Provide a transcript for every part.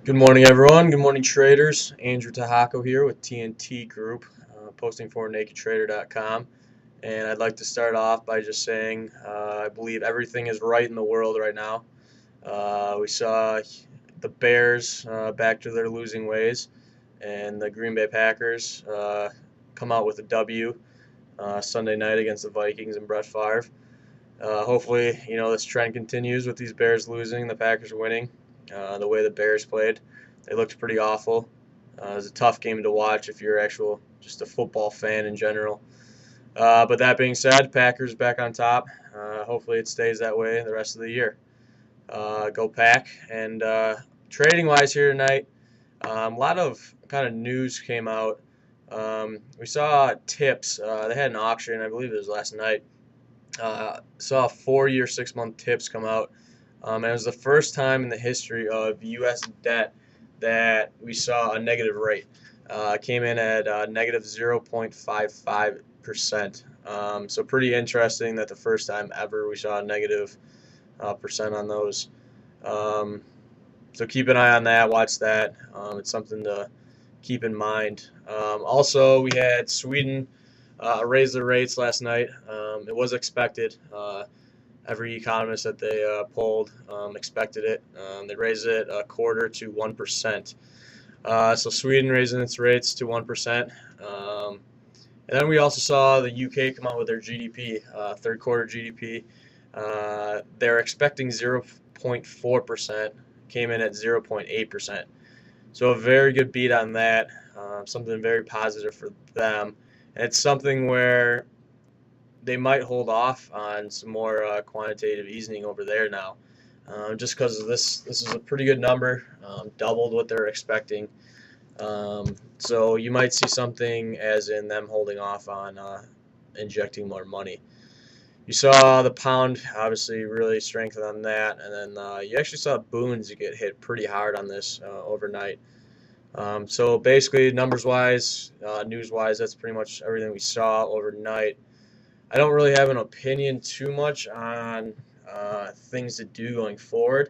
Good morning, everyone. Good morning, traders. Andrew Tehako here with TnT Group, posting for nakedtrader.com. And I'd like to start off by just saying I believe everything is right in the world right now. We saw the Bears back to their losing ways, and the Green Bay Packers come out with a W Sunday night against the Vikings and Brett Favre. Hopefully, this trend continues with these Bears losing, the Packers winning. The way the Bears played, they looked pretty awful. It was a tough game to watch if you're just a football fan in general. But that being said, Packers back on top. Hopefully it stays that way the rest of the year. Go Pack. And trading-wise here tonight, a lot of kind of news came out. We saw tips. They had an auction, I believe it was last night. Saw 4-year, 6-month tips come out. And it was the first time in the history of U.S. debt that we saw a negative rate. Came in at negative 0.55%. So pretty interesting that the first time ever we saw a negative percent on those. So keep an eye on that. Watch that. It's something to keep in mind. Also, we had Sweden raise their rates last night. It was expected. Every economist that they polled expected it. They raised it a quarter to 1%. So Sweden raising its rates to 1%. And then we also saw the UK come out with their GDP, third quarter GDP. They're expecting 0.4%, came in at 0.8%. So a very good beat on that, something very positive for them. And it's something where they might hold off on some more quantitative easing over there now, just because of this. This is a pretty good number, doubled what they're expecting. So you might see something as in them holding off on injecting more money. You saw the pound obviously really strengthen on that, and then you actually saw boons get hit pretty hard on this overnight. So basically, numbers-wise, news-wise, that's pretty much everything we saw overnight. I don't really have an opinion too much on things to do going forward.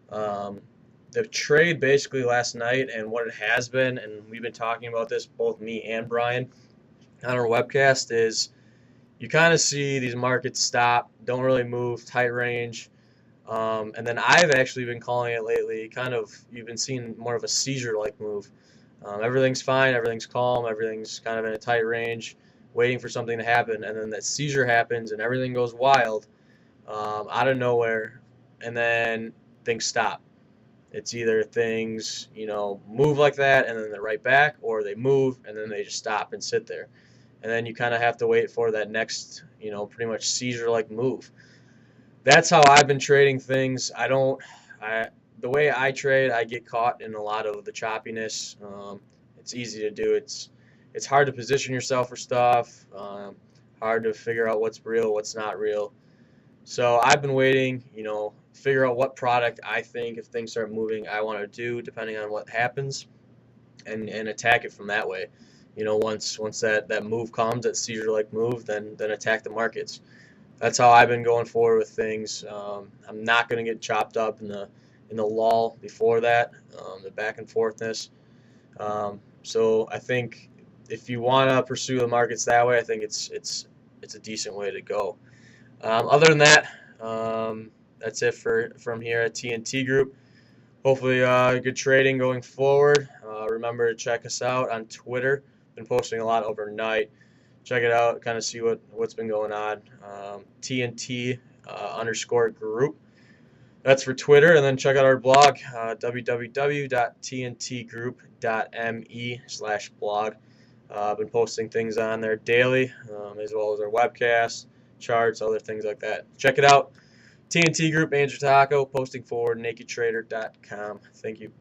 The trade basically last night and what it has been, and we've been talking about this, both me and Brian, on our webcast, is you kind of see these markets stop, don't really move, tight range. And then I've actually been calling it lately, you've been seeing more of a seizure-like move. Everything's fine, everything's calm, everything's kind of in a tight range, waiting for something to happen, and then that seizure happens and everything goes wild out of nowhere, and then things stop. It's either things move like that and then they're right back, or they move and then they just stop and sit there, and then you kind of have to wait for that next pretty much seizure-like move. That's how I've been trading things. The way I trade, I get caught in a lot of the choppiness. It's easy to do. It's hard to position yourself for stuff, hard to figure out what's real, what's not real. So I've been waiting, figure out what product I think, if things start moving, I want to do, depending on what happens, and attack it from that way. Once that move comes, that seizure-like move, then attack the markets. That's how I've been going forward with things. I'm not going to get chopped up in the lull before that, the back and forthness. So I think if you want to pursue the markets that way, I think it's a decent way to go. Other than that, that's it from here at TnT Group. Hopefully, good trading going forward. Remember to check us out on Twitter. Been posting a lot overnight. Check it out, kind of see what's been going on. TnT _group. That's for Twitter, and then check out our blog, www.tntgroup.me/blog. Been posting things on there daily, as well as our webcasts, charts, other things like that. Check it out. TnT Group, Andrew Tehako, posting for nakedtrader.com. Thank you.